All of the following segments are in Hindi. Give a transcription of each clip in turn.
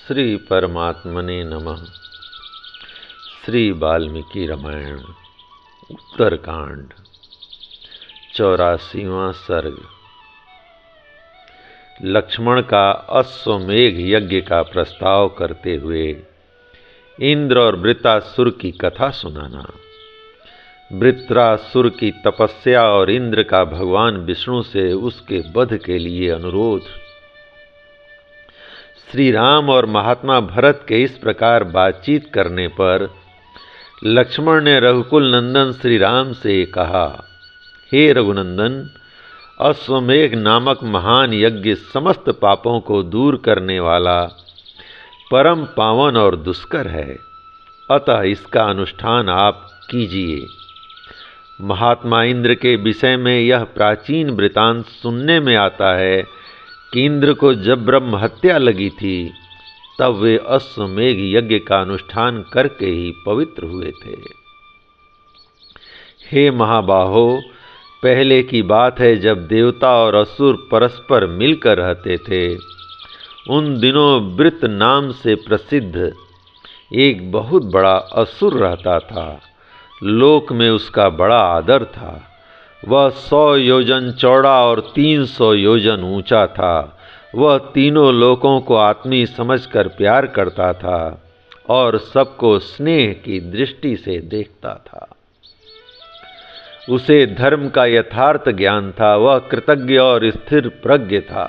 श्री परमात्मने नमः। श्री वाल्मीकि रामायण उत्तरकांड 84वां सर्ग। लक्ष्मण का अश्वमेघ यज्ञ का प्रस्ताव करते हुए इंद्र और वृत्रासुर की कथा सुनाना। वृत्रासुर की तपस्या और इंद्र का भगवान विष्णु से उसके वध के लिए अनुरोध। श्री राम और महात्मा भरत के इस प्रकार बातचीत करने पर लक्ष्मण ने रघुकुल नंदन श्री राम से कहा, हे रघुनंदन, अश्वमेघ नामक महान यज्ञ समस्त पापों को दूर करने वाला परम पावन और दुष्कर है, अतः इसका अनुष्ठान आप कीजिए। महात्मा इंद्र के विषय में यह प्राचीन वृतांत सुनने में आता है कि इंद्र को जब ब्रह्म हत्या लगी थी तब वे अश्वमेघ यज्ञ का अनुष्ठान करके ही पवित्र हुए थे। हे महाबाहो, पहले की बात है जब देवता और असुर परस्पर मिलकर रहते थे। उन दिनों वृत नाम से प्रसिद्ध एक बहुत बड़ा असुर रहता था। लोक में उसका बड़ा आदर था। वह 100 योजन चौड़ा और 300 योजन ऊंचा था। वह तीनों लोकों को आत्मी समझकर प्यार करता था और सबको स्नेह की दृष्टि से देखता था। उसे धर्म का यथार्थ ज्ञान था। वह कृतज्ञ और स्थिर प्रज्ञ था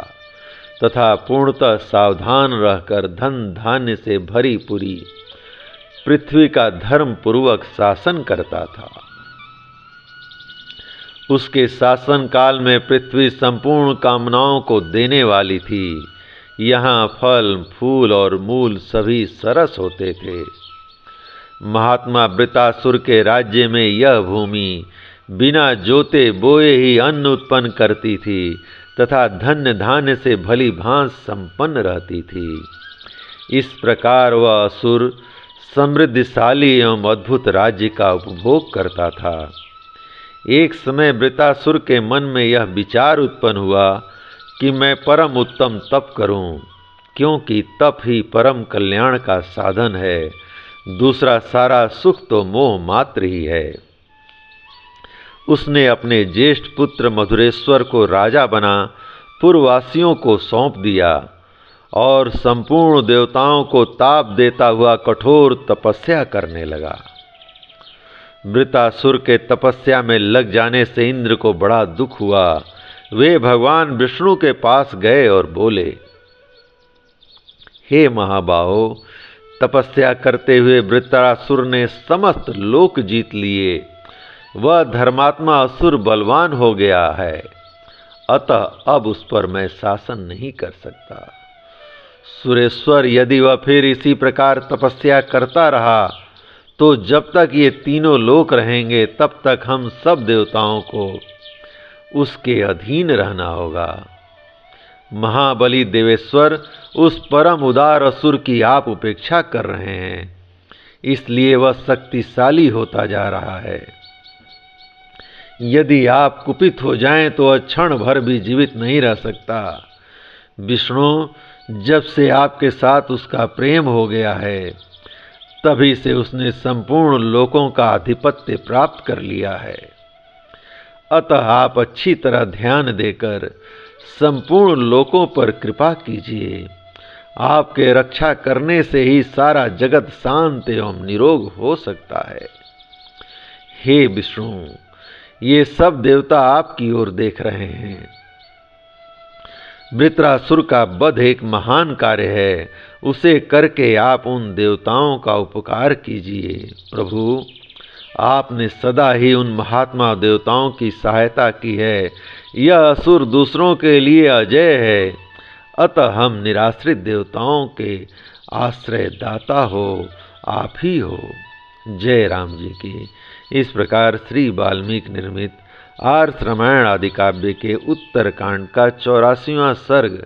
तथा पूर्णतः सावधान रहकर धन धान्य से भरी पूरी पृथ्वी का धर्म पूर्वक शासन करता था। उसके शासन काल में पृथ्वी संपूर्ण कामनाओं को देने वाली थी। यहाँ फल फूल और मूल सभी सरस होते थे। महात्मा वृत्रासुर के राज्य में यह भूमि बिना जोते बोए ही अन्न उत्पन्न करती थी तथा धन्य धान्य से भली भांति संपन्न रहती थी। इस प्रकार वह असुर समृद्धिशाली एवं अद्भुत राज्य का उपभोग करता था। एक समय वृत्रासुर के मन में यह विचार उत्पन्न हुआ कि मैं परम उत्तम तप करूं, क्योंकि तप ही परम कल्याण का साधन है। दूसरा सारा सुख तो मोह मात्र ही है। उसने अपने ज्येष्ठ पुत्र मधुरेश्वर को राजा बना पूर्ववासियों को सौंप दिया और संपूर्ण देवताओं को ताप देता हुआ कठोर तपस्या करने लगा। वृत्रासुर के तपस्या में लग जाने से इंद्र को बड़ा दुख हुआ। वे भगवान विष्णु के पास गए और बोले, हे महाबाहो, तपस्या करते हुए वृत्रासुर ने समस्त लोक जीत लिए। वह धर्मात्मा असुर बलवान हो गया है, अतः अब उस पर मैं शासन नहीं कर सकता। सुरेश्वर, यदि वह फिर इसी प्रकार तपस्या करता रहा तो जब तक ये तीनों लोक रहेंगे तब तक हम सब देवताओं को उसके अधीन रहना होगा। महाबली देवेश्वर, उस परम उदार असुर की आप उपेक्षा कर रहे हैं, इसलिए वह शक्तिशाली होता जा रहा है। यदि आप कुपित हो जाएं तो वह क्षण भर भी जीवित नहीं रह सकता। विष्णु, जब से आपके साथ उसका प्रेम हो गया है तभी से उसने संपूर्ण लोकों का आधिपत्य प्राप्त कर लिया है। अतः आप अच्छी तरह ध्यान देकर संपूर्ण लोकों पर कृपा कीजिए। आपके रक्षा करने से ही सारा जगत शांत एवं निरोग हो सकता है। हे विष्णु, ये सब देवता आपकी ओर देख रहे हैं। वृत्रासुर का वध एक महान कार्य है। उसे करके आप उन देवताओं का उपकार कीजिए। प्रभु, आपने सदा ही उन महात्मा देवताओं की सहायता की है। यह असुर दूसरों के लिए अजय है, अतः हम निराश्रित देवताओं के आश्रय दाता हो, आप ही हो। जय राम जी की। इस प्रकार श्री वाल्मीकि निर्मित आर्ष रामायण आदि काव्य के उत्तरकांड का 84वां सर्ग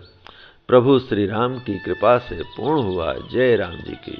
प्रभु श्री राम की कृपा से पूर्ण हुआ। जय राम जी की।